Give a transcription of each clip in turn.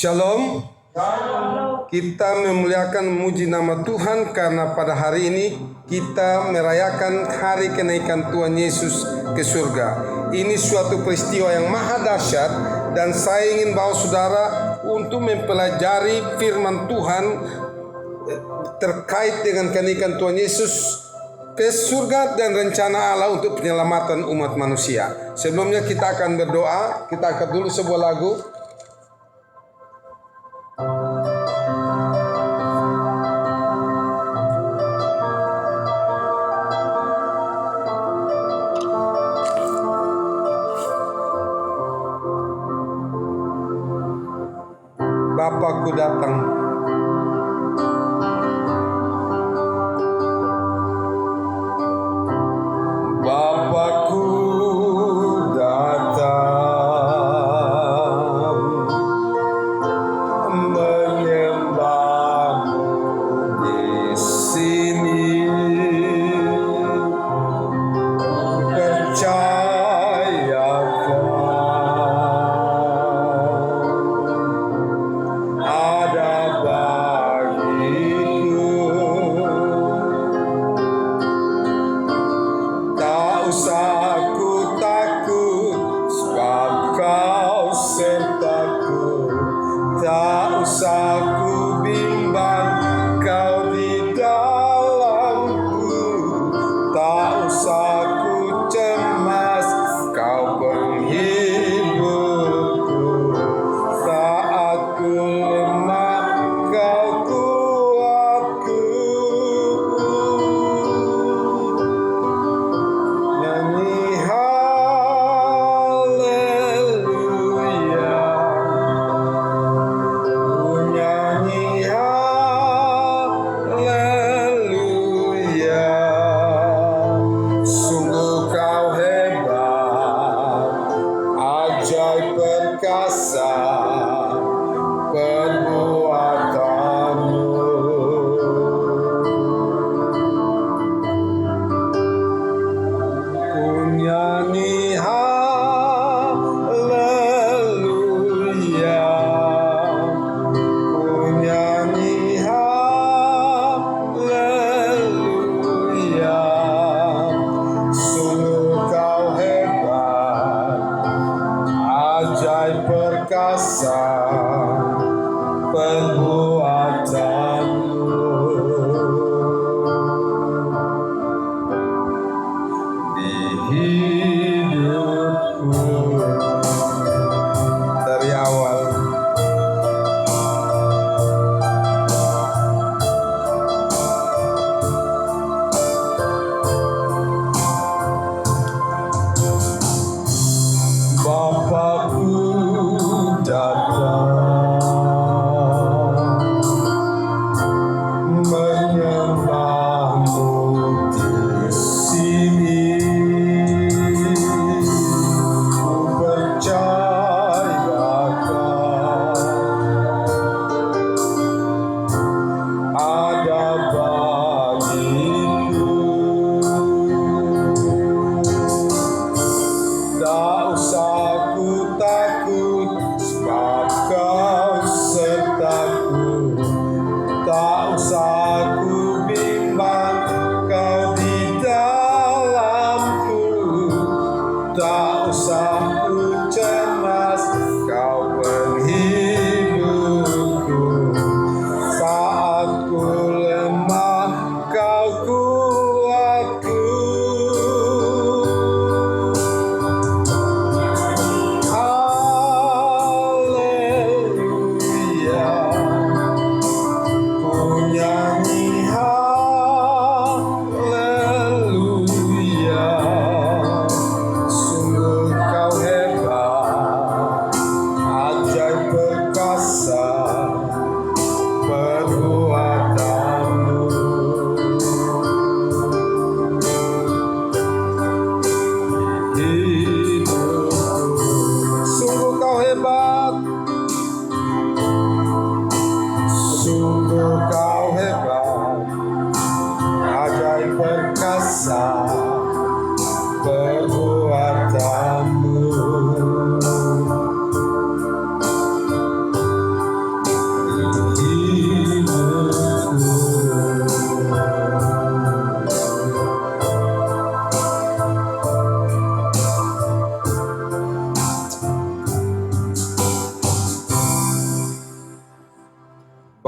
Shalom. Kita memuliakan memuji nama Tuhan karena pada hari ini kita merayakan hari kenaikan Tuhan Yesus ke surga. Ini suatu peristiwa yang maha dahsyat dan saya ingin bawa saudara untuk mempelajari firman Tuhan terkait dengan kenaikan Tuhan Yesus ke surga dan rencana Allah untuk penyelamatan umat manusia. Sebelumnya kita akan berdoa. Kita angkat dulu sebuah lagu. Bapakku datang. Bapakku datang menyembahmu di sini, percayakan ada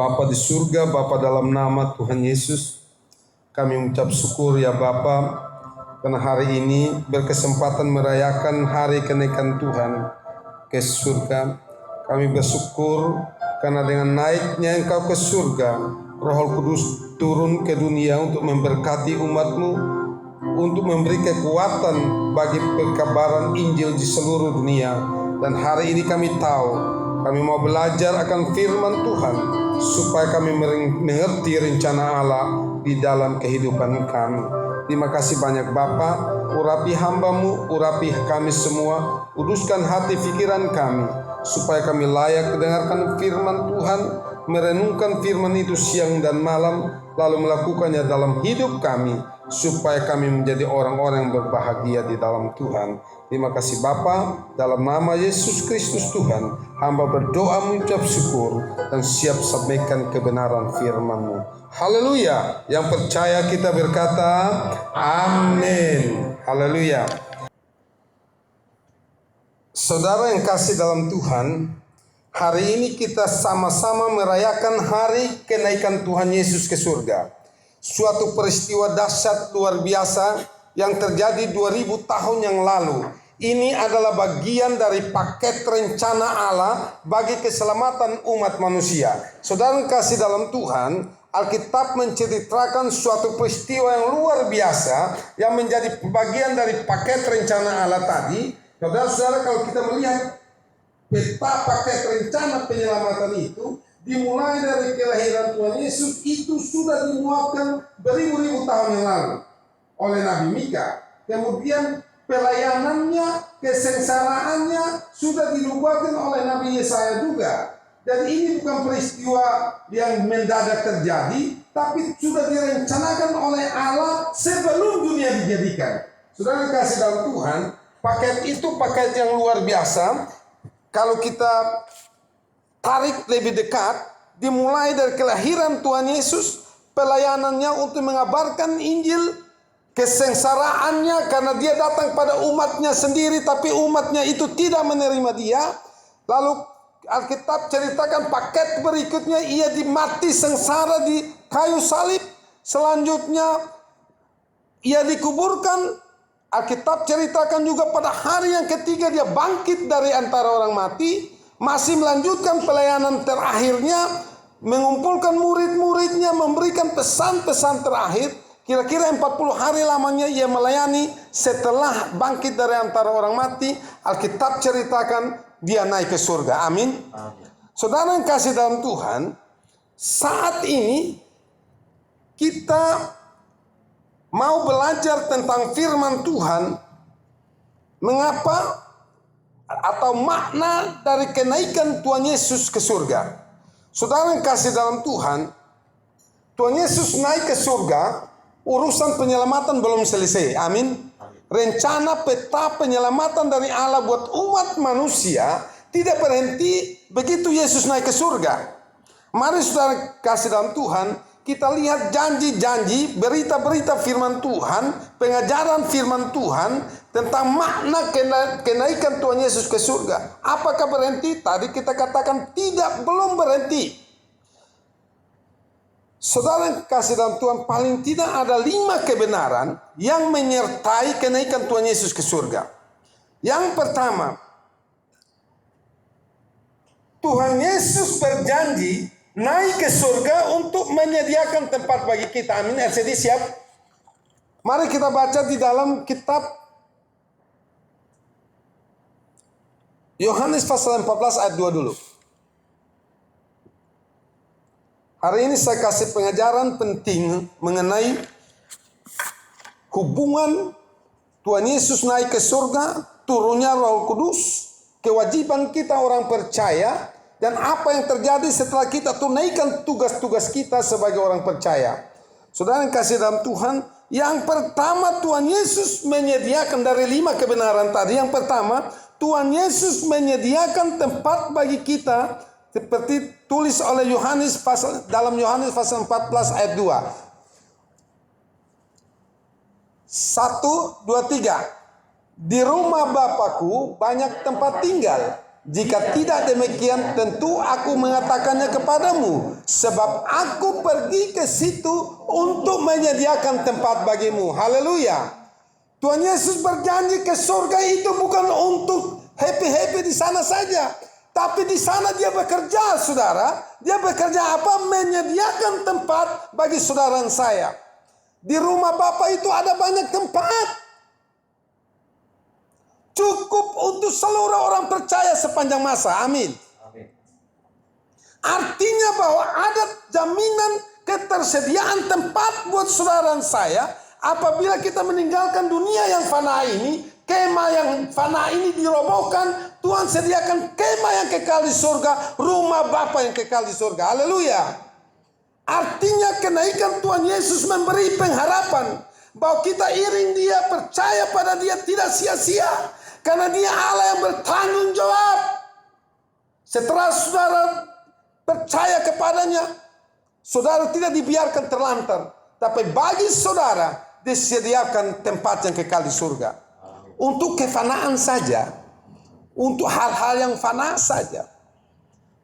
Bapa di surga, Bapa dalam nama Tuhan Yesus, kami mengucap syukur ya Bapa, karena hari ini berkesempatan merayakan hari kenaikan Tuhan ke surga. Kami bersyukur karena dengan naiknya Engkau ke surga, Roh Kudus turun ke dunia untuk memberkati umat-Mu, untuk memberi kekuatan bagi pekabaran Injil di seluruh dunia. Dan hari ini kami tahu, kami mau belajar akan firman Tuhan, supaya kami mengerti rencana Allah di dalam kehidupan kami. Terima kasih banyak Bapa, urapi hamba-Mu, urapi kami semua, kuduskan hati pikiran kami, supaya kami layak mendengarkan firman Tuhan, merenungkan firman itu siang dan malam, lalu melakukannya dalam hidup kami, supaya kami menjadi orang-orang yang berbahagia di dalam Tuhan. Terima kasih Bapa, dalam nama Yesus Kristus Tuhan, hamba berdoa mengucap syukur dan siap sampaikan kebenaran firman-Mu. Haleluya. Yang percaya kita berkata amin. Haleluya. Saudara yang kasih dalam Tuhan, hari ini kita sama-sama merayakan hari kenaikan Tuhan Yesus ke surga. Suatu peristiwa dahsyat luar biasa yang terjadi 2000 tahun yang lalu. Ini adalah bagian dari paket rencana Allah bagi keselamatan umat manusia. Saudara kasih dalam Tuhan, Alkitab menceritakan suatu peristiwa yang luar biasa yang menjadi bagian dari paket rencana Allah tadi. Saudara-saudara, kalau kita melihat peta paket rencana penyelamatan itu, dimulai dari kelahiran Tuhan Yesus, itu sudah dimuatkan beribu-ribu tahun yang lalu oleh Nabi Mika. Kemudian pelayanannya, kesengsaraannya sudah dinubuatkan oleh Nabi Yesaya juga. Dan ini bukan peristiwa yang mendadak terjadi, tapi sudah direncanakan oleh Allah sebelum dunia dijadikan. Saudara kasih dalam Tuhan, paket itu paket yang luar biasa. Kalau kita tarik lebih dekat, dimulai dari kelahiran Tuhan Yesus, pelayanannya untuk mengabarkan Injil, kesengsaraannya karena dia datang pada umatnya sendiri, tapi umatnya itu tidak menerima dia. Lalu Alkitab ceritakan paket berikutnya, ia dimati sengsara di kayu salib. Selanjutnya ia dikuburkan. Alkitab ceritakan juga pada hari yang ketiga dia bangkit dari antara orang mati. Masih melanjutkan pelayanan terakhirnya, mengumpulkan murid-muridnya, memberikan pesan-pesan terakhir. Kira-kira 40 hari lamanya ia melayani. Setelah bangkit dari antara orang mati, Alkitab ceritakan dia naik ke surga. Amin. Saudara yang kasih dalam Tuhan, saat ini kita mau belajar tentang firman Tuhan. Mengapa atau makna dari kenaikan Tuhan Yesus ke surga. Saudara yang kasih dalam Tuhan, Tuhan Yesus naik ke surga, urusan penyelamatan belum selesai. Amin. Rencana peta penyelamatan dari Allah buat umat manusia tidak berhenti begitu Yesus naik ke surga. Mari saudara kasih dalam Tuhan, kita lihat janji-janji, berita-berita firman Tuhan, pengajaran firman Tuhan tentang makna kenaikan Tuhan Yesus ke surga. Apakah berhenti? Tadi kita katakan tidak, belum berhenti. Saudara yang kasih dalam Tuhan, paling tidak ada 5 kebenaran yang menyertai kenaikan Tuhan Yesus ke surga. Yang pertama, Tuhan Yesus berjanji naik ke surga untuk menyediakan tempat bagi kita. Amin. RCD siap? Mari kita baca di dalam kitab Yohanes pasal 14 ayat 2 dulu. Hari ini saya kasih pengajaran penting mengenai hubungan Tuhan Yesus naik ke surga, turunnya Roh Kudus, kewajiban kita orang percaya, dan apa yang terjadi setelah kita tunaikan tugas-tugas kita sebagai orang percaya. Saudara yang kasih dalam Tuhan, yang pertama Tuhan Yesus menyediakan dari 5 kebenaran tadi. Yang pertama, Tuhan Yesus menyediakan tempat bagi kita, seperti tulis oleh Yohanes dalam Yohanes pasal 14 ayat 2. 1, 2, 3. Di rumah Bapakku banyak tempat tinggal. Jika tidak demikian, tentu aku mengatakannya kepadamu, sebab aku pergi ke situ untuk menyediakan tempat bagimu. Haleluya. Tuhan Yesus berjanji ke surga itu bukan untuk happy-happy di sana saja. Tapi di sana dia bekerja, saudara. Dia bekerja apa? Menyediakan tempat bagi saudara dan saya. Di rumah Bapa itu ada banyak tempat. Cukup untuk seluruh orang percaya sepanjang masa. Amin. Artinya bahwa ada jaminan ketersediaan tempat buat saudara dan saya. Apabila kita meninggalkan dunia yang fana ini, kemah yang fana ini dirobohkan, Tuhan sediakan kemah yang kekal di surga, rumah Bapa yang kekal di surga. Haleluya. Artinya kenaikan Tuhan Yesus memberi pengharapan bahwa kita iring dia, percaya pada dia tidak sia-sia. Karena dia Allah yang bertanggung jawab. Setelah saudara percaya kepadanya, saudara tidak dibiarkan terlantar. Tapi bagi saudara disediakan tempat yang kekal di surga. Untuk kefanaan saja. Untuk hal-hal yang fana saja.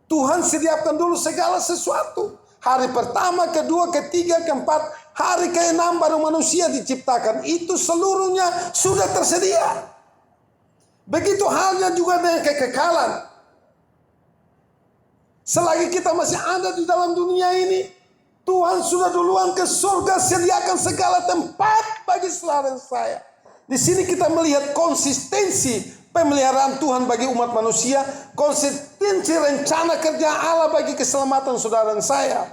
Tuhan sediakan dulu segala sesuatu. Hari pertama, kedua, ketiga, keempat, hari ke-6 baru manusia diciptakan. Itu seluruhnya sudah tersedia. Begitu halnya juga dengan kekekalan. Selagi kita masih ada di dalam dunia ini, Tuhan sudah duluan ke surga sediakan segala tempat bagi saudara dan saya. Di sini kita melihat konsistensi pemeliharaan Tuhan bagi umat manusia, konsistensi rencana kerja Allah bagi keselamatan saudara dan saya.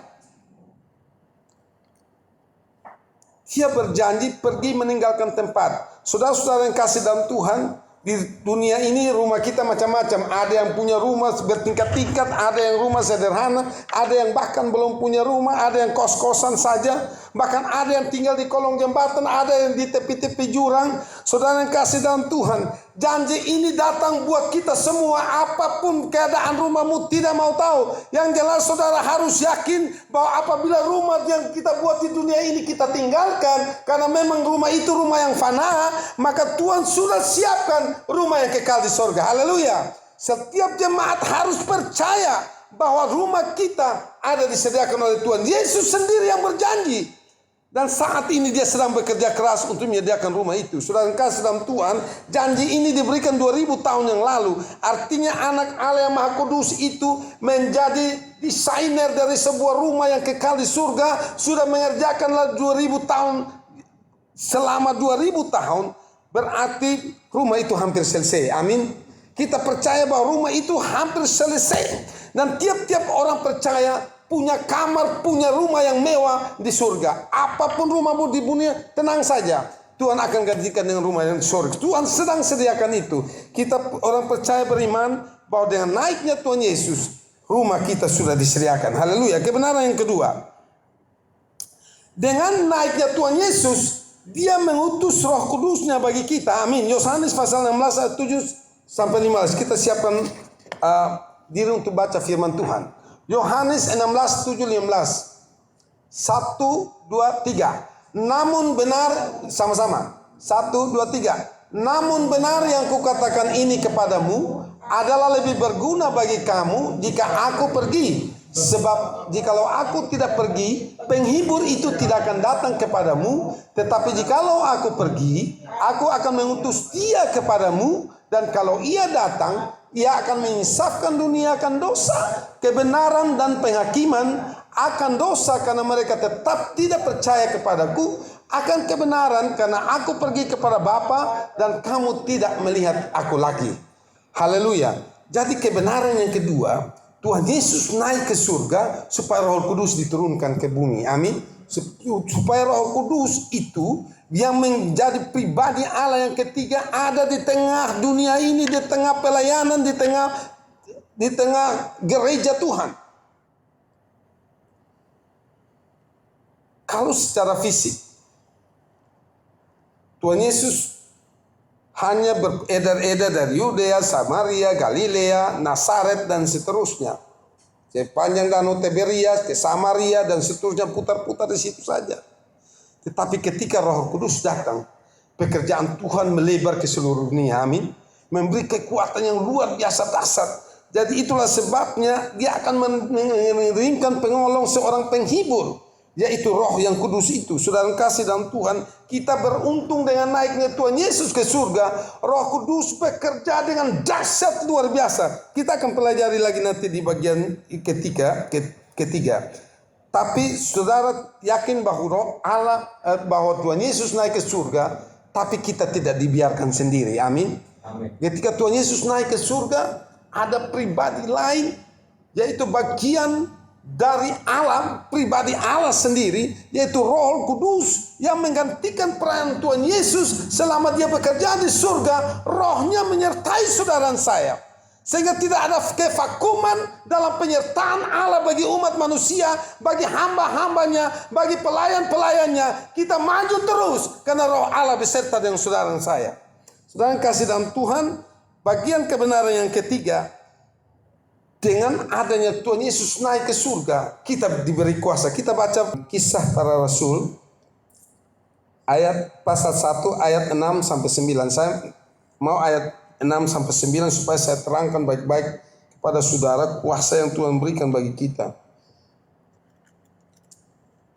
Dia berjanji pergi meninggalkan tempat. Saudara-saudara yang kasih dalam Tuhan, di dunia ini rumah kita macam-macam. Ada yang punya rumah bertingkat-tingkat, ada yang rumah sederhana, ada yang bahkan belum punya rumah, ada yang kos-kosan saja, bahkan ada yang tinggal di kolong jembatan, ada yang di tepi-tepi jurang. Saudara yang kasih dalam Tuhan, janji ini datang buat kita semua. Apapun keadaan rumahmu, tidak mau tahu. Yang jelas saudara harus yakin bahwa apabila rumah yang kita buat di dunia ini kita tinggalkan, karena memang rumah itu rumah yang fana, maka Tuhan sudah siapkan rumah yang kekal di sorga. Haleluya. Setiap jemaat harus percaya bahwa rumah kita ada disediakan oleh Tuhan. Yesus sendiri yang berjanji. Dan saat ini dia sedang bekerja keras untuk menyediakan rumah itu. Saudara kasih dalam Tuhan, janji ini diberikan 2000 tahun yang lalu. Artinya anak Allah yang Maha Kudus itu menjadi desainer dari sebuah rumah yang kekal di surga. Sudah mengerjakanlah 2000 tahun. Selama 2000 tahun berarti rumah itu hampir selesai. Amin. Kita percaya bahwa rumah itu hampir selesai. Dan tiap-tiap orang percaya punya kamar, punya rumah yang mewah di surga. Apapun rumahmu di dunia, tenang saja. Tuhan akan gantikan dengan rumah yang di surga. Tuhan sedang sediakan itu. Kita orang percaya beriman bahwa dengan naiknya Tuhan Yesus, rumah kita sudah disediakan. Haleluya. Kebenaran yang kedua. Dengan naiknya Tuhan Yesus, dia mengutus Roh Kudusnya bagi kita. Amin. Yohanes pasal 16 ayat 7 sampai 15. Kita siapkan diri untuk baca firman Tuhan. Yohanes 16, 7, 15. 1, 2, 3. Namun benar, sama-sama. 1, 2, 3. Namun benar yang kukatakan ini kepadamu adalah lebih berguna bagi kamu jika aku pergi. Sebab jikalau aku tidak pergi, penghibur itu tidak akan datang kepadamu. Tetapi jikalau aku pergi, aku akan mengutus dia kepadamu. Dan kalau ia datang, ia akan menginsafkan dunia akan dosa, kebenaran dan penghakiman akan dosa karena mereka tetap tidak percaya kepadaku, akan kebenaran karena aku pergi kepada Bapa dan kamu tidak melihat aku lagi. Haleluya. Jadi kebenaran yang kedua, Tuhan Yesus naik ke surga supaya Roh Kudus diturunkan ke bumi. Amin. Supaya Roh Kudus itu yang menjadi pribadi Allah yang ketiga ada di tengah dunia ini, di tengah pelayanan, di tengah gereja Tuhan. Kalau secara fisik Tuhan Yesus hanya beredar-edar dari Yudea, Samaria, Galilea, Nazaret dan seterusnya. Sepanjang Danau Tiberias ke Samaria dan seterusnya, putar-putar di situ saja. Tetapi ketika Roh Kudus datang, pekerjaan Tuhan melebar ke seluruh dunia. Amin. memberi kekuatan yang luar biasa dahsyat. Jadi itulah sebabnya dia akan mengirimkan penolong, seorang penghibur, yaitu Roh yang Kudus itu. Saudara kasih dalam Tuhan, kita beruntung dengan naiknya Tuhan Yesus ke surga. Roh Kudus bekerja dengan dahsyat luar biasa. Kita akan pelajari lagi nanti di bagian ketiga. Tapi saudara yakin bahwa bahwa Tuhan Yesus naik ke surga, tapi kita tidak dibiarkan sendiri. Amin. Ketika Tuhan Yesus naik ke surga, ada pribadi lain, yaitu bagian dari Allah, pribadi Allah sendiri, yaitu Roh Kudus yang menggantikan peran Tuhan Yesus selama dia bekerja di surga. Rohnya menyertai saudara saya, sehingga tidak ada kevakuman dalam penyertaan Allah bagi umat manusia, bagi hamba-hambanya, bagi pelayan-pelayannya. Kita maju terus karena Roh Allah beserta dengan saudara saya. Saudara kasih dalam Tuhan, bagian kebenaran yang ketiga, dengan adanya Tuhan Yesus naik ke surga, kita diberi kuasa. Kita baca Kisah Para Rasul pasal 1 ayat 6 sampai 9. Saya mau ayat 6 sampai 9 supaya saya terangkan baik-baik kepada saudara kuasa yang Tuhan berikan bagi kita.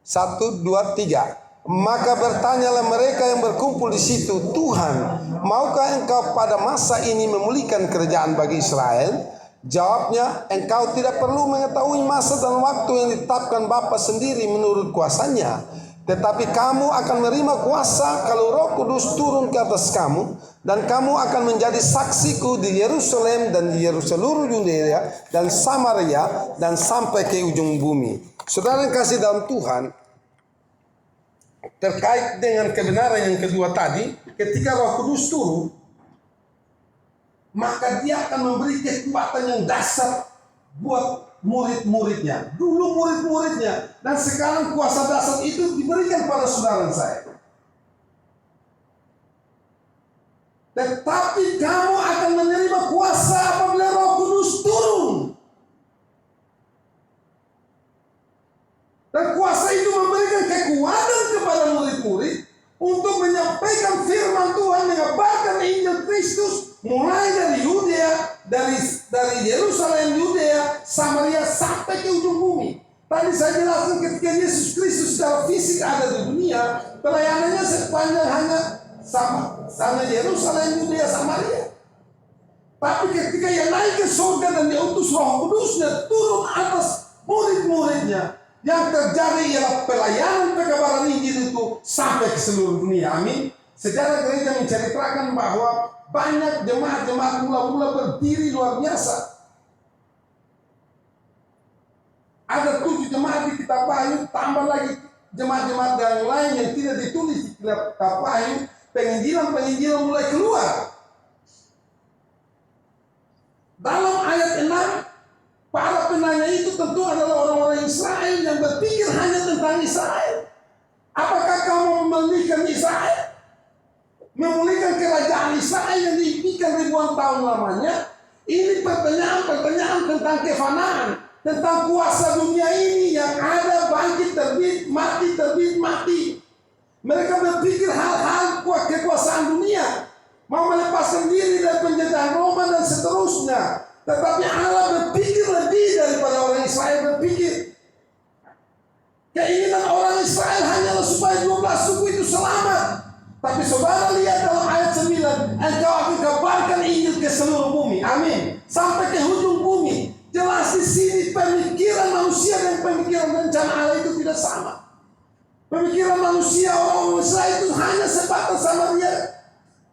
1, 2, 3. Maka bertanyalah mereka yang berkumpul di situ, Tuhan, maukah engkau pada masa ini memulihkan kerajaan bagi Israel? Jawabnya, engkau tidak perlu mengetahui masa dan waktu yang ditetapkan Bapa sendiri menurut kuasanya. Tetapi kamu akan menerima kuasa kalau Roh Kudus turun ke atas kamu, dan kamu akan menjadi saksiku di Yerusalem dan di seluruh Yudea dan Samaria dan sampai ke ujung bumi. Saudara yang kasih dalam Tuhan, terkait dengan kebenaran yang kedua tadi, ketika Roh Kudus turun, maka dia akan memberi kekuatan yang dahsyat buat murid-muridnya. Dulu murid-muridnya, dan sekarang kuasa dahsyat itu diberikan pada saudara saya. Tetapi kamu akan menerima kuasa apabila Roh Kudus turun. Dan kuasa itu memberikan kekuatan kepada murid-murid untuk menyampaikan firman Tuhan, mengabarkan Injil Kristus mulai dari Yudea, dari Yerusalem, Yudea, Samaria sampai ke ujung bumi. Tadi saya jelaskan ketika Yesus Kristus secara fisik ada di dunia, pelayanannya sepanjang hanya sama Yerusalem, Yudea, Samaria. Tapi ketika ia naik ke surga dan diutus Roh Kudusnya turun atas murid-muridnya, yang terjadi ialah pelayanan pekabaran Injil itu sampai ke seluruh dunia. Amin. Sejarah gereja menceritakan bahwa banyak jemaat-jemaat mula-mula berdiri luar biasa. Ada 7 jemaat di Kitab Wahyu, tambah lagi jemaat-jemaat yang lain yang tidak ditulis di Kitab Wahyu. Penginjilan mulai keluar. Dalam ayat 6, para penanya itu tentu adalah orang-orang Israel yang berpikir hanya tentang Israel. Apakah kamu memulihkan Israel? Memulihkan kerajaan Israel yang diimpikan ribuan tahun lamanya? Ini pertanyaan-pertanyaan tentang kefanaan, tentang kuasa dunia ini yang ada bangkit terbit mati. Mereka berpikir hal-hal kekuasaan dunia, mau melepaskan diri dari penjajahan Roma dan seterusnya. Tetapi Allah berpikir lebih daripada orang Israel berpikir. Keinginan orang Israel hanyalah supaya 12 suku itu selamat. Tapi saudara lihat dalam ayat 9, engkau akan kabarkan Injil ke seluruh bumi. Amin. Sampai ke ujung bumi. Jelas di sini pemikiran manusia dan pemikiran rencana Allah itu tidak sama. Pemikiran manusia orang Israel itu hanya sebatas Samaria,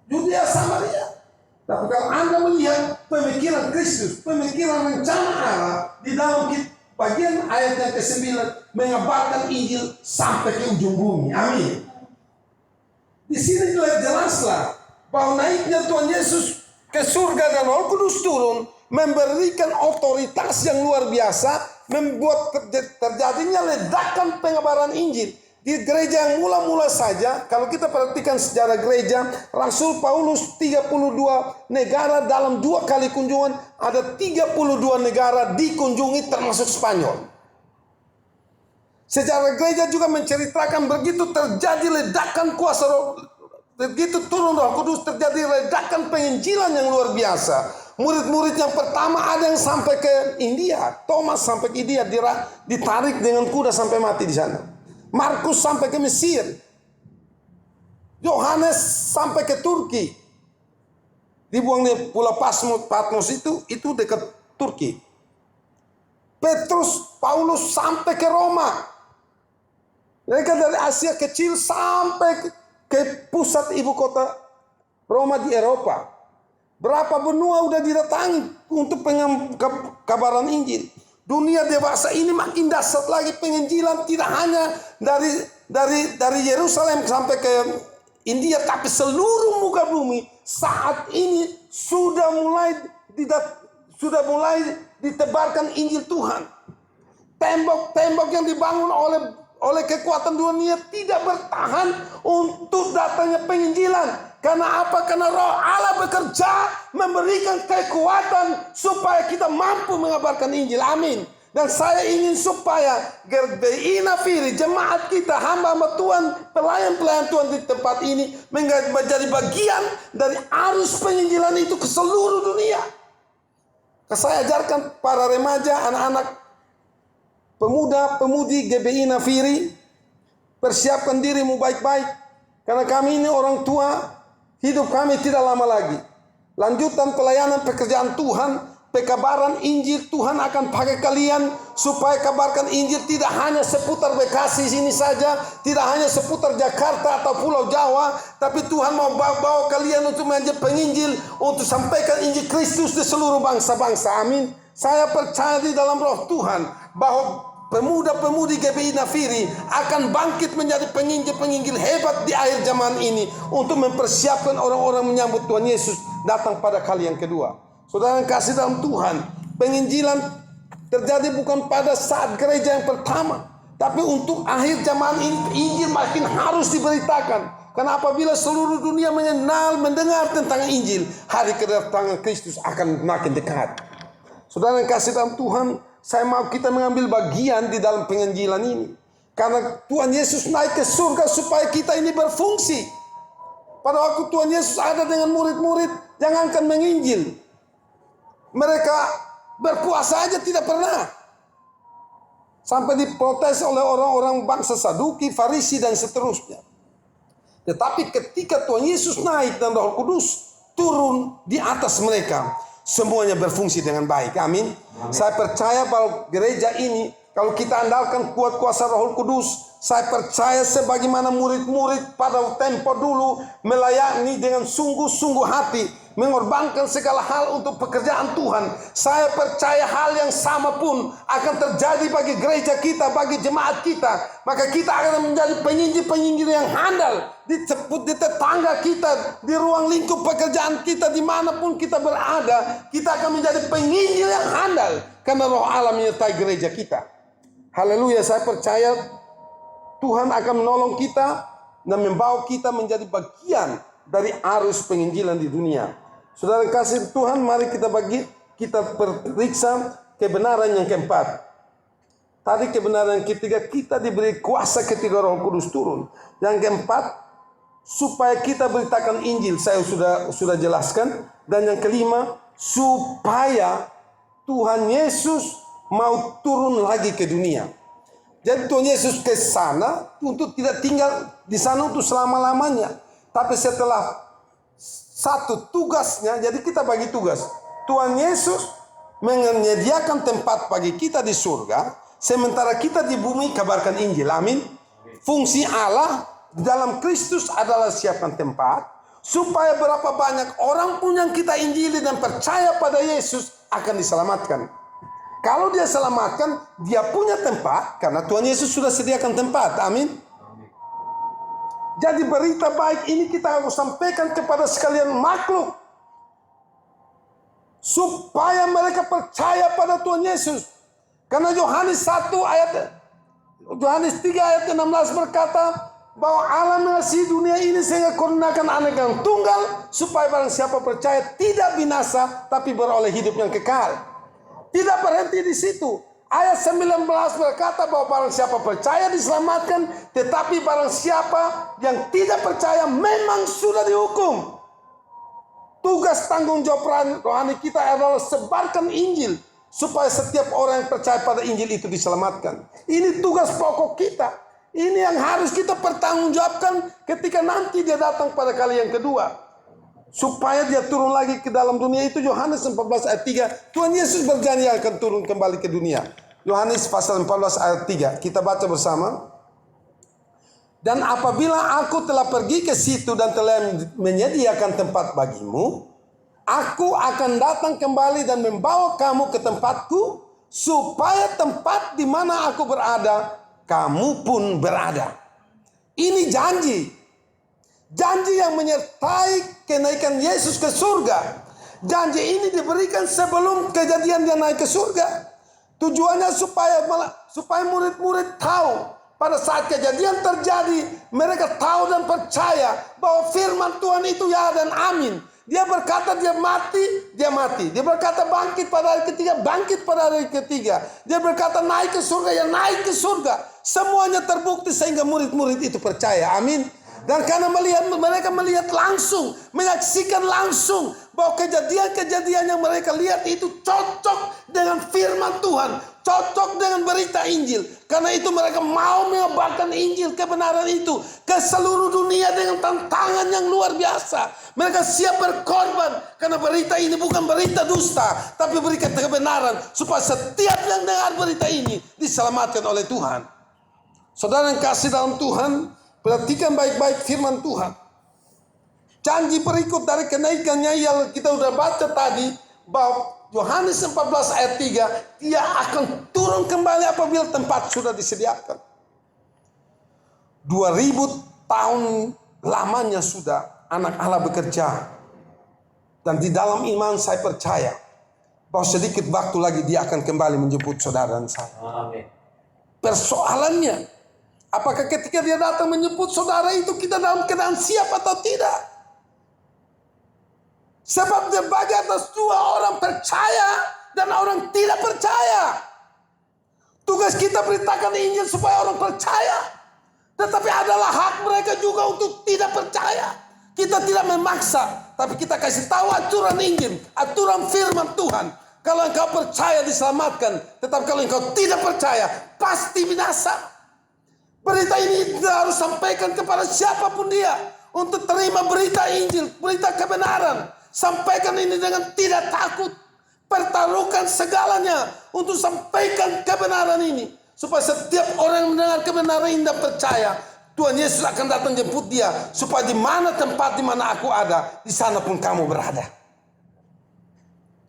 Yudea, Samaria. Tapi kalau Anda melihat pemikiran Kristus, pemikiran rencana Allah di dalam bagian ayat yang ke-9, mengabarkan Injil sampai ke ujung bumi. Amin. Di sini jelaslah bahwa naiknya Tuhan Yesus ke surga dan Roh Kudus turun memberikan otoritas yang luar biasa, membuat terjadinya ledakan pengabaran Injil. Di gereja yang mula-mula saja, kalau kita perhatikan sejarah gereja, Rasul Paulus 32 negara dalam 2 kali kunjungan, ada 32 negara dikunjungi termasuk Spanyol. Sejarah gereja juga menceritakan begitu terjadi ledakan kuasa roh, begitu turun Roh Kudus terjadi ledakan penginjilan yang luar biasa. Murid-murid yang pertama ada yang sampai ke India. Thomas sampai ke India, ditarik dengan kuda sampai mati di sana. Markus sampai ke Mesir. Yohanes sampai ke Turki. Dibuang di Pulau Patmos itu dekat Turki. Petrus, Paulus sampai ke Roma. Mereka dari Asia kecil sampai ke pusat ibu kota Roma di Eropa. Berapa benua udah didatangi untuk kabaran Injil. Dunia dewasa ini makin dahsyat lagi penginjilan, tidak hanya dari Yerusalem sampai ke India, tapi seluruh muka bumi saat ini sudah mulai ditebarkan Injil Tuhan. Tembok-tembok yang dibangun oleh kekuatan dunia tidak bertahan untuk datangnya penginjilan. Karena apa? Karena Roh Allah bekerja memberikan kekuatan supaya kita mampu mengabarkan Injil. Amin. Dan saya ingin supaya GBI Nafiri, jemaat kita, hamba-hamba Tuhan, pelayan-pelayan Tuhan di tempat ini menjadi bagian dari arus penginjilan itu ke seluruh dunia. Saya ajarkan para remaja, anak-anak, pemuda-pemudi GBI Nafiri, persiapkan dirimu baik-baik. Karena kami ini orang tua, hidup kami tidak lama lagi. Lanjutan pelayanan pekerjaan Tuhan, pekabaran Injil, Tuhan akan pakai kalian supaya kabarkan Injil tidak hanya seputar Bekasi sini saja, tidak hanya seputar Jakarta atau Pulau Jawa, tapi Tuhan mau bawa kalian untuk menjadi penginjil, untuk sampaikan Injil Kristus di seluruh bangsa-bangsa. Amin. Saya percaya di dalam Roh Tuhan bahwa pemuda-pemudi GBI Nafiri akan bangkit menjadi penginjil-penginjil hebat di akhir zaman ini untuk mempersiapkan orang-orang menyambut Tuhan Yesus datang pada kali yang kedua. Saudara yang kasih dalam Tuhan, penginjilan terjadi bukan pada saat gereja yang pertama, tapi untuk akhir zaman ini Injil makin harus diberitakan. Karena apabila seluruh dunia mendengar tentang Injil, hari kedatangan Kristus akan makin dekat. Saudara yang kasih dalam Tuhan, saya mau kita mengambil bagian di dalam penginjilan ini. Karena Tuhan Yesus naik ke surga supaya kita ini berfungsi. Pada waktu Tuhan Yesus ada dengan murid-murid, jangankan menginjil, mereka berpuasa aja tidak pernah. Sampai diprotes oleh orang-orang bangsa Saduki, Farisi dan seterusnya. Tetapi ketika Tuhan Yesus naik dan Roh Kudus turun di atas mereka, semuanya berfungsi dengan baik. Amin. Saya percaya bahwa gereja ini, kalau kita andalkan kuat kuasa Roh Kudus, saya percaya sebagaimana murid-murid pada tempo dulu melayani dengan sungguh-sungguh hati, mengorbankan segala hal untuk pekerjaan Tuhan. Saya percaya hal yang sama pun akan terjadi bagi gereja kita, bagi jemaat kita. Maka kita akan menjadi penginjil-penginjil yang handal di tetangga kita, di ruang lingkup pekerjaan kita, dimanapun kita berada, kita akan menjadi penginjil yang handal karena Roh Allah menyertai gereja kita. Haleluya. Saya percaya Tuhan akan menolong kita dan membawa kita menjadi bagian dari arus penginjilan di dunia. Saudara kasih Tuhan, mari kita periksa kebenaran yang keempat. Tadi kebenaran yang ketiga, kita diberi kuasa ketika Roh Kudus turun. Yang keempat, supaya kita beritakan Injil, saya sudah jelaskan. Dan yang kelima, supaya Tuhan Yesus mau turun lagi ke dunia. Jadi Tuhan Yesus ke sana untuk tidak tinggal di sana untuk selama-lamanya. Tapi setelah satu tugasnya, jadi kita bagi tugas. Tuhan Yesus menyediakan tempat bagi kita di surga, sementara kita di bumi kabarkan Injil. Amin. Fungsi Allah dalam Kristus adalah siapkan tempat, supaya berapa banyak orang pun yang kita injili dan percaya pada Yesus akan diselamatkan. Kalau dia selamatkan, dia punya tempat, karena Tuhan Yesus sudah sediakan tempat. Amin. Jadi berita baik ini kita harus sampaikan kepada sekalian makhluk, supaya mereka percaya pada Tuhan Yesus. Karena Yohanes 3 ayat 16 berkata bahwa Allah mengasihi dunia ini sehingga kurniakan anak yang tunggal, supaya barang siapa percaya tidak binasa tapi beroleh hidup yang kekal. Tidak berhenti di situ. Ayat 19 berkata bahwa barang siapa percaya diselamatkan, tetapi barang siapa yang tidak percaya memang sudah dihukum. Tugas tanggung jawab rohani kita adalah sebarkan Injil, supaya setiap orang yang percaya pada Injil itu diselamatkan. Ini tugas pokok kita. Ini yang harus kita pertanggungjawabkan ketika nanti dia datang pada kali yang kedua. Supaya dia turun lagi ke dalam dunia itu. Yohanes 14 ayat 3. Tuhan Yesus berjanji akan turun kembali ke dunia. Yohanes pasal 14 ayat 3. Kita baca bersama. Dan apabila aku telah pergi ke situ dan telah menyediakan tempat bagimu, aku akan datang kembali dan membawa kamu ke tempatku, supaya tempat di mana aku berada, kamu pun berada. Ini janji. Janji yang menyertai kenaikan Yesus ke surga. Janji ini diberikan sebelum kejadian dia naik ke surga. Tujuannya supaya murid-murid tahu pada saat kejadian terjadi, mereka tahu dan percaya bahwa firman Tuhan itu ya dan amin. Dia berkata dia mati, dia mati. Dia berkata bangkit pada hari ketiga, bangkit pada hari ketiga. Dia berkata naik ke surga, ya naik ke surga. Semuanya terbukti sehingga murid-murid itu percaya. Amin. Dan karena mereka melihat langsung, menyaksikan langsung bahwa kejadian-kejadian yang mereka lihat itu cocok dengan firman Tuhan, cocok dengan berita Injil. Karena itu mereka mau menyebarkan Injil kebenaran itu ke seluruh dunia dengan tantangan yang luar biasa. Mereka siap berkorban karena berita ini bukan berita dusta, tapi berita kebenaran, supaya setiap yang dengar berita ini diselamatkan oleh Tuhan. Saudara yang kasih dalam Tuhan, perhatikan baik-baik firman Tuhan. Janji berikut dari kenaikannya yang kita sudah baca tadi, bahwa Yohanes 14 ayat 3, dia akan turun kembali apabila tempat sudah disediakan. 2000 tahun lamanya sudah anak Allah bekerja. Dan di dalam iman saya percaya bahwa sedikit waktu lagi dia akan kembali menjemput saudara dan saya. Amin. Persoalannya, apakah ketika dia datang menjemput saudara itu kita dalam keadaan siap atau tidak? Sebab dia bagi atas dua orang percaya dan orang tidak percaya. Tugas kita beritakan Injil supaya orang percaya. Tetapi adalah hak mereka juga untuk tidak percaya. Kita tidak memaksa, tapi kita kasih tahu aturan Injil, aturan firman Tuhan. Kalau engkau percaya diselamatkan, tetapi kalau engkau tidak percaya pasti binasa. Berita ini kita harus sampaikan kepada siapapun dia untuk terima berita Injil, berita kebenaran. Sampaikan ini dengan tidak takut. Pertaruhkan segalanya untuk sampaikan kebenaran ini. Supaya setiap orang yang mendengar kebenaran ini dan percaya, Tuhan Yesus akan datang jemput dia. Supaya di mana tempat di mana aku ada, di sana pun kamu berada.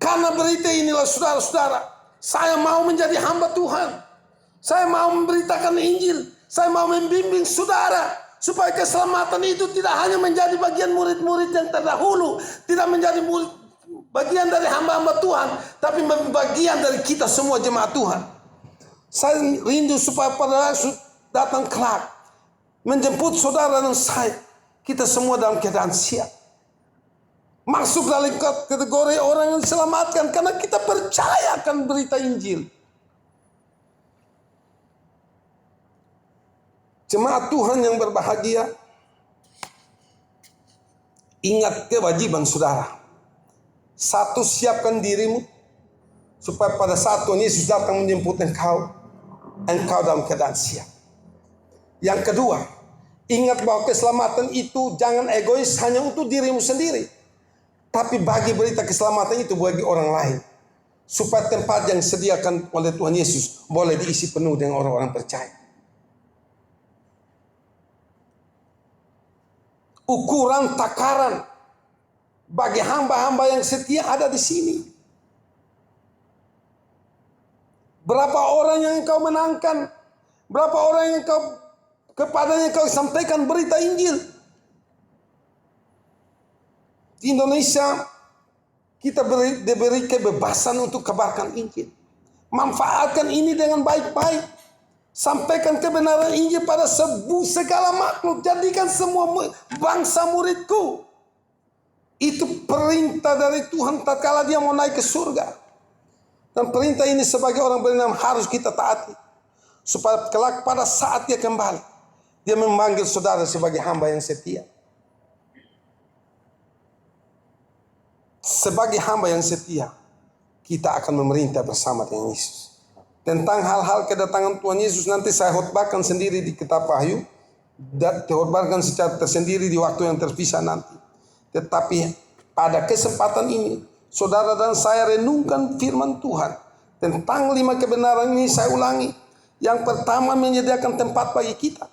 Karena berita inilah saudara-saudara, saya mau menjadi hamba Tuhan. Saya mau memberitakan Injil. Saya mau membimbing saudara supaya keselamatan itu tidak hanya menjadi bagian murid-murid yang terdahulu, tidak menjadi bagian dari hamba-hamba Tuhan, tapi bagian dari kita semua jemaat Tuhan. Saya rindu supaya pada Yesus datang kelak menjemput saudara dan saya, kita semua dalam keadaan siap masuk dalam kategori orang yang diselamatkan karena kita percaya akan berita Injil. Jemaat Tuhan yang berbahagia, ingat kewajiban saudara. Satu, siapkan dirimu supaya pada saat Tuhan Yesus datang menjemput engkau dalam keadaan siap. Yang kedua, ingat bahwa keselamatan itu jangan egois hanya untuk dirimu sendiri, tapi bagi berita keselamatan itu bagi orang lain, supaya tempat yang disediakan oleh Tuhan Yesus boleh diisi penuh dengan orang-orang percaya. Ukuran takaran bagi hamba-hamba yang setia ada di sini. Berapa orang yang engkau menangkan? Berapa orang yang kepadanya kau sampaikan berita Injil? Di Indonesia kita diberi kebebasan untuk kabarkan Injil. Manfaatkan ini dengan baik-baik. Sampaikan kebenaran Injil pada segala makhluk. Jadikan semua bangsa muridku. Itu perintah dari Tuhan tatkala dia mau naik ke surga. Dan perintah ini sebagai orang beriman harus kita taati. Supaya kelak pada saat dia kembali, dia memanggil saudara sebagai hamba yang setia. Sebagai hamba yang setia, kita akan memerintah bersama dengan Yesus. Tentang hal-hal kedatangan Tuhan Yesus nanti saya khotbahkan sendiri di kitab Wahyu. Dan dikhotbahkan secara tersendiri di waktu yang terpisah nanti. Tetapi pada kesempatan ini, saudara dan saya renungkan firman Tuhan. Tentang 5 kebenaran ini saya ulangi. Yang pertama, menyediakan tempat bagi kita.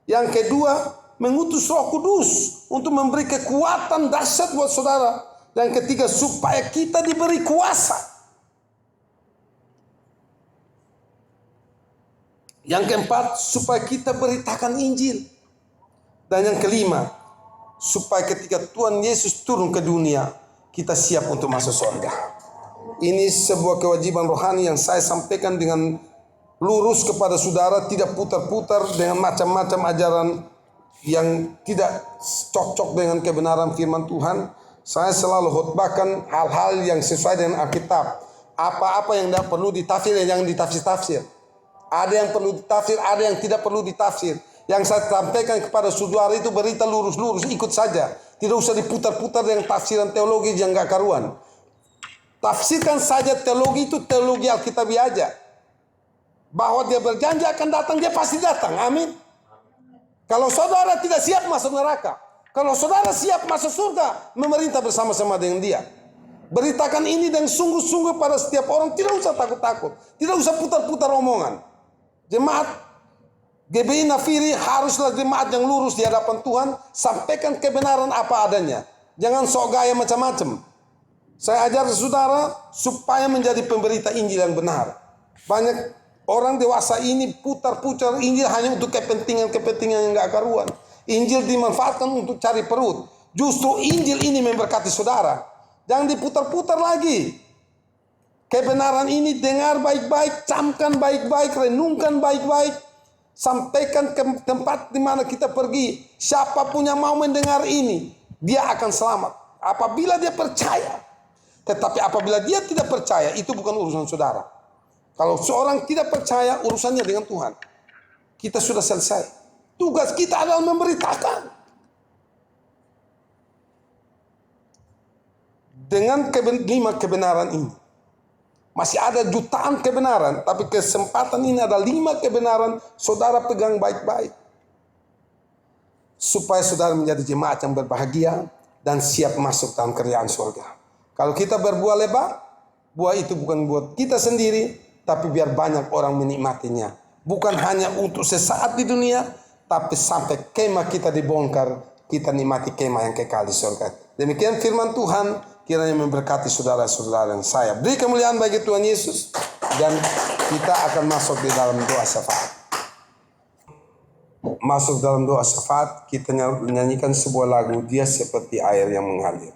Yang kedua, mengutus Roh Kudus untuk memberi kekuatan dahsyat buat saudara. Yang ketiga, supaya kita diberi kuasa. Yang keempat, supaya kita beritakan Injil. Dan yang kelima, supaya ketika Tuhan Yesus turun ke dunia, kita siap untuk masuk surga. Ini sebuah kewajiban rohani yang saya sampaikan dengan lurus kepada saudara, tidak putar-putar dengan macam-macam ajaran yang tidak cocok dengan kebenaran firman Tuhan. Saya selalu khotbahkan hal-hal yang sesuai dengan Alkitab. Apa-apa yang tidak perlu ditafsir, yang ditafsir-tafsir. Ada yang perlu ditafsir, ada yang tidak perlu ditafsir. Yang saya sampaikan kepada saudara itu berita lurus-lurus, ikut saja. Tidak usah diputar-putar dengan tafsiran teologi yang gak karuan. Tafsirkan saja teologi itu teologi Alkitabiah aja. Bahwa dia berjanji akan datang, dia pasti datang. Amin. Kalau saudara tidak siap masuk neraka, kalau saudara siap masuk surga, memerintah bersama-sama dengan dia. Beritakan ini dengan sungguh-sungguh pada setiap orang. Tidak usah takut-takut. Tidak usah putar-putar omongan. Jemaat GBI Nafiri haruslah jemaat yang lurus di hadapan Tuhan. Sampaikan kebenaran apa adanya. Jangan sok gaya macam-macam. Saya ajar saudara supaya menjadi pemberita Injil yang benar. Banyak orang dewasa ini putar-putar Injil hanya untuk kepentingan-kepentingan yang gak karuan. Injil dimanfaatkan untuk cari perut. Justru Injil ini memberkati saudara. Jangan diputar-putar lagi. Kebenaran ini dengar baik-baik, camkan baik-baik, renungkan baik-baik. Sampaikan ke tempat di mana kita pergi. Siapapun yang mau mendengar ini, dia akan selamat. Apabila dia percaya. Tetapi apabila dia tidak percaya, itu bukan urusan saudara. Kalau seorang tidak percaya, urusannya dengan Tuhan. Kita sudah selesai. Tugas kita adalah memberitakan. Dengan 5 kebenaran ini. Masih ada jutaan kebenaran, tapi kesempatan ini ada 5 kebenaran, saudara pegang baik-baik. Supaya saudara menjadi jemaat yang berbahagia dan siap masuk dalam kerajaan surga. Kalau kita berbuah lebat, buah itu bukan buat kita sendiri, tapi biar banyak orang menikmatinya. Bukan hanya untuk sesaat di dunia, tapi sampai kemah kita dibongkar, kita nikmati kemah yang kekal di surga. Demikian firman Tuhan. Kiranya memberkati saudara-saudara yang saya. Beri kemuliaan bagi Tuhan Yesus. Dan kita akan masuk di dalam doa syafaat. Masuk dalam doa syafaat, kita nyanyikan sebuah lagu, Dia Seperti Air Yang Mengalir.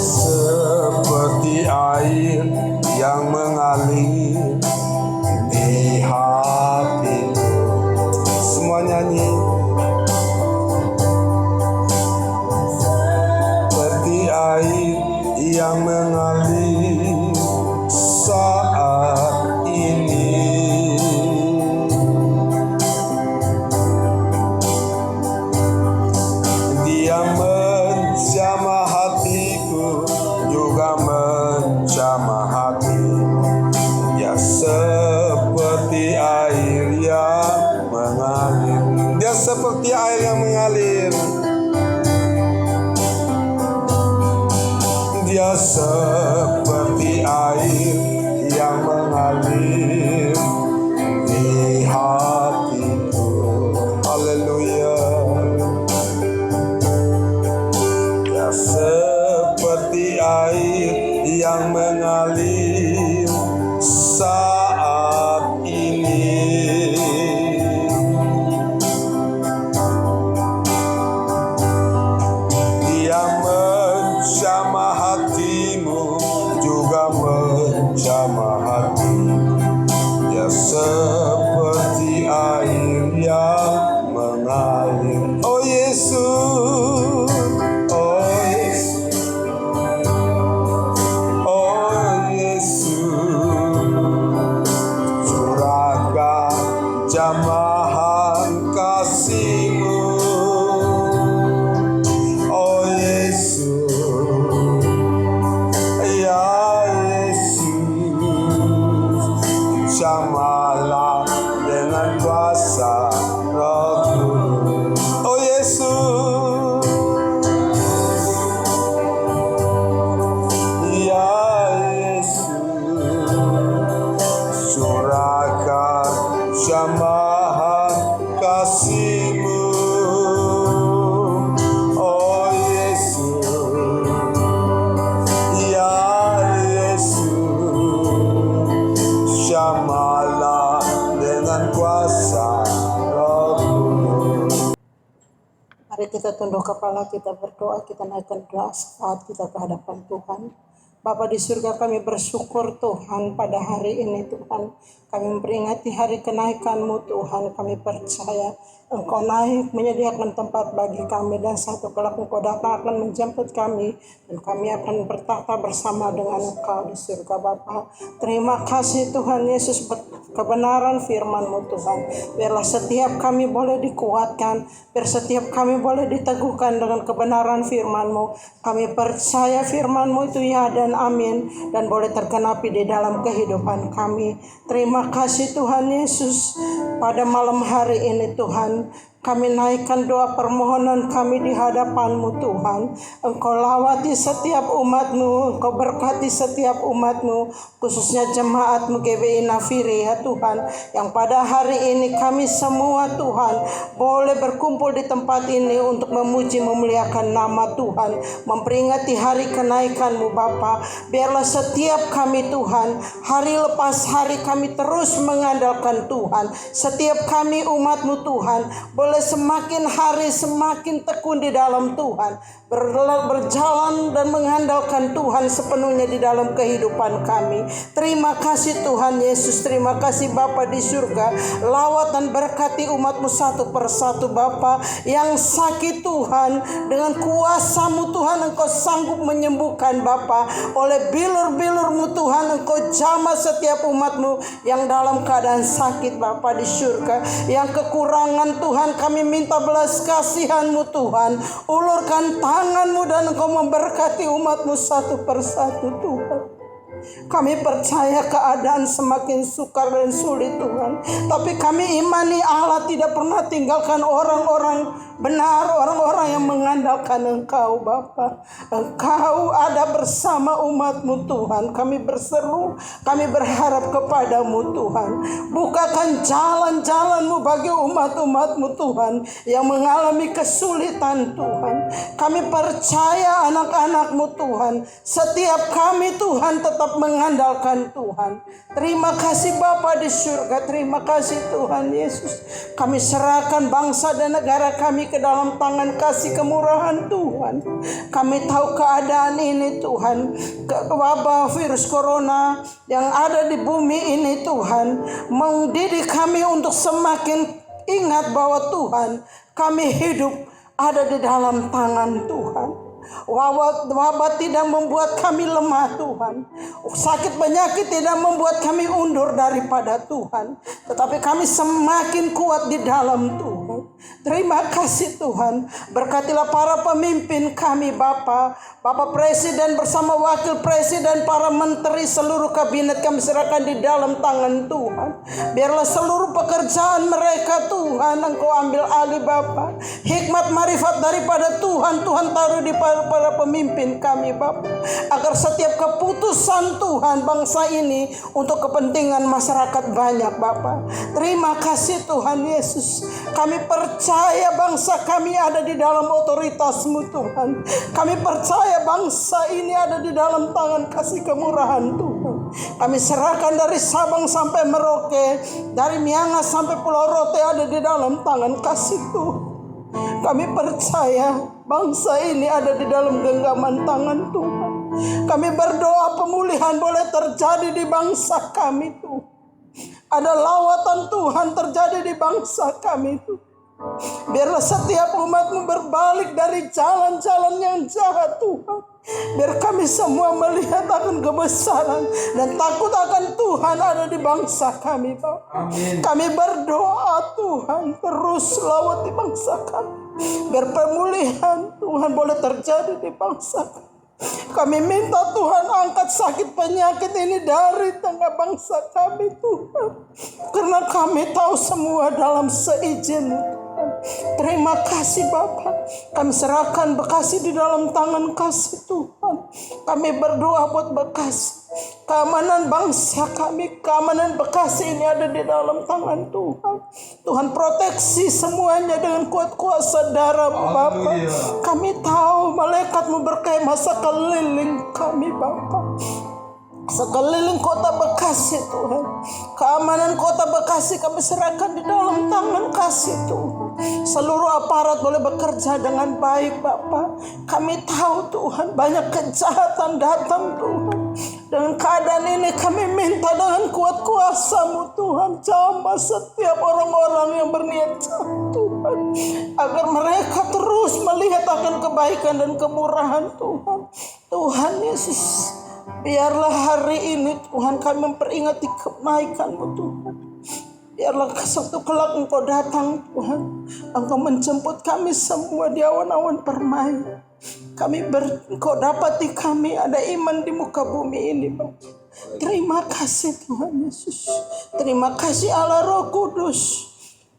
Seperti air yang mengalir di hati. Semua nyanyi. Seperti air yang mengalir saat ini. Dia menjamah hatiku, juga menjamah hatimu. Dia seperti air yang mengalir. Dia seperti air yang mengalir. Dia seperti air yang mengalir di hatiku. Haleluya. Dia seperti air yang mengalir saat ini. Dia menjamah hatimu, juga menjamah hatimu. Dia seperti air yang Jamalah dengan kuasa Roh Kudus. Oh Yesus, ya Yesus, curahkan jamahan kasih-Mu. Oh Yesus, ya Yesus, jamalah dengan kuasa Roh Kudus. Mari kita tunduk kepala, kita berdoa, kita naikkan doa saat kita ke hadapan Tuhan. Bapa di surga, kami bersyukur Tuhan pada hari ini Tuhan. Kami memperingati hari kenaikan-Mu Tuhan. Kami percaya Engkau naik menyediakan tempat bagi kami, dan satu kelak Engkau datang akan menjemput kami, dan kami akan bertahta bersama dengan Engkau di surga Bapa. Terima kasih Tuhan Yesus kebenaran firman-Mu Tuhan. Biarlah setiap kami boleh dikuatkan, biar setiap kami boleh diteguhkan dengan kebenaran firman-Mu. Kami percaya firman-Mu itu ya dan amin, dan boleh tergenapi di dalam kehidupan kami. Terima kasih Tuhan Yesus. Pada malam hari ini Tuhan, kami naikkan doa permohonan kami di hadapan-Mu Tuhan. Engkau lawati setiap umat-Mu, Engkau berkati setiap umat-Mu, khususnya jemaat-Mu GBI Nafiri ya Tuhan, yang pada hari ini kami semua Tuhan boleh berkumpul di tempat ini untuk memuji memuliakan nama Tuhan, memperingati hari kenaikan-Mu Bapa. Biarlah setiap kami Tuhan, hari lepas hari kami terus mengandalkan Tuhan. Setiap kami umat-Mu Tuhan boleh semakin hari semakin tekun di dalam Tuhan, berjalan dan mengandalkan Tuhan sepenuhnya di dalam kehidupan kami. Terima kasih Tuhan Yesus, terima kasih Bapa di surga. Lawat dan berkati umat-Mu satu persatu Bapa. Yang sakit Tuhan, dengan kuasa-Mu Tuhan Engkau sanggup menyembuhkan Bapa. Oleh bilur-bilur-Mu Tuhan Engkau jamah setiap umat-Mu yang dalam keadaan sakit Bapa di surga. Yang kekurangan Tuhan, kami minta belas kasihan-Mu Tuhan. Ulurkan tangan-Mu dan Engkau memberkati umat-Mu satu persatu Tuhan. Kami percaya keadaan semakin sukar dan sulit Tuhan, tapi kami imani Allah tidak pernah tinggalkan orang-orang benar, orang-orang yang mengandalkan Engkau Bapa. Engkau ada bersama umat-Mu Tuhan. Kami berseru, kami berharap kepada-Mu Tuhan. Bukakan jalan-jalan-Mu bagi umat-umat-Mu Tuhan yang mengalami kesulitan Tuhan. Kami percaya anak-anak-Mu Tuhan, setiap kami Tuhan tetap mengandalkan Tuhan. Terima kasih Bapa di surga, terima kasih Tuhan Yesus. Kami serahkan bangsa dan negara kami ke dalam tangan kasih kemurahan Tuhan. Kami tahu keadaan ini Tuhan, wabah virus corona yang ada di bumi ini Tuhan, mendidik kami untuk semakin ingat bahwa Tuhan, kami hidup ada di dalam tangan Tuhan. Wabah tidak membuat kami lemah Tuhan. Sakit penyakit tidak membuat kami undur daripada Tuhan, tetapi kami semakin kuat di dalam Tuhan. Terima kasih Tuhan. Berkatilah para pemimpin kami Bapa. Bapak Presiden bersama Wakil Presiden, para menteri, seluruh kabinet kami serahkan di dalam tangan Tuhan. Biarlah seluruh pekerjaan mereka Tuhan Engkau ambil alih Bapa. Hikmat marifat daripada Tuhan, Tuhan taruh di para pemimpin kami Bapa, agar setiap keputusan Tuhan bangsa ini untuk kepentingan masyarakat banyak Bapa. Terima kasih Tuhan Yesus. Kami percaya bangsa kami ada di dalam otoritas-Mu Tuhan. Kami percaya bangsa ini ada di dalam tangan kasih kemurahan Tuhan. Kami serahkan dari Sabang sampai Merauke, dari Miangas sampai Pulau Rote ada di dalam tangan kasih Tuhan. Kami percaya bangsa ini ada di dalam genggaman tangan Tuhan. Kami berdoa pemulihan boleh terjadi di bangsa kami Tuhan. Ada lawatan Tuhan terjadi di bangsa kami Tuhan. Biarlah setiap umat-Mu berbalik dari jalan-jalan yang jahat Tuhan. Biar kami semua melihat akan kebesaran dan takut akan Tuhan ada di bangsa kami Bapak. Kami berdoa Tuhan, terus lawat di bangsa kami. Biar pemulihan Tuhan boleh terjadi di bangsa kami. Kami minta Tuhan angkat sakit penyakit ini dari tengah bangsa kami Tuhan. Karena kami tahu semua dalam seizin-Mu Tuhan. Terima kasih Bapa. Kami serahkan Bekasi di dalam tangan kasih Tuhan. Kami berdoa buat Bekasi. Keamanan bangsa kami, keamanan Bekasi ini ada di dalam tangan Tuhan. Tuhan proteksi semuanya dengan kuat kuasa darah Bapa. Kami tahu malaikat-Mu berkemah sekeliling kami Bapa. Sekeliling kota Bekasi Tuhan. Keamanan kota Bekasi kami serahkan di dalam tangan kasih Tuhan. Seluruh aparat boleh bekerja dengan baik Bapa. Kami tahu Tuhan banyak kejahatan datang Tuhan. Dengan keadaan ini kami minta dengan kuat kuasa-Mu Tuhan, jamah setiap orang-orang yang berniat jahat Tuhan, agar mereka terus melihat akan kebaikan dan kemurahan Tuhan. Tuhan Yesus, biarlah hari ini Tuhan kami memperingati kebaikan-Mu Tuhan. Biarlah satu kelak Engkau datang Tuhan, Engkau menjemput kami semua di awan-awan permai. Engkau dapati kami ada iman di muka bumi ini Bapak. Terima kasih Tuhan Yesus. Terima kasih Allah Roh Kudus.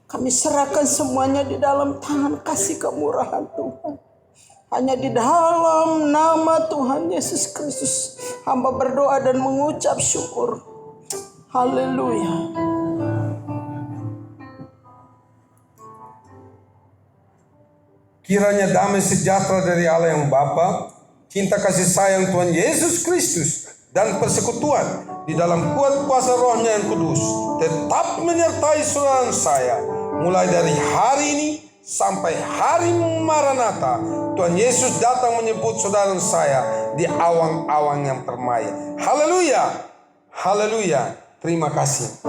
Kami serahkan semuanya di dalam tangan kasih kemurahan Tuhan. Hanya di dalam nama Tuhan Yesus Kristus hamba berdoa dan mengucap syukur. Haleluya. Kiranya damai sejahtera dari Allah yang Bapa, cinta kasih sayang Tuhan Yesus Kristus, dan persekutuan di dalam kuat kuasa Roh-Nya yang kudus tetap menyertai saudara saya mulai dari hari ini sampai hari Maranatha. Tuhan Yesus datang menyebut saudara saya di awang-awang yang permai. Haleluya, haleluya. Terima kasih.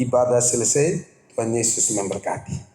Ibadah selesai, Tuhan Yesus memberkati.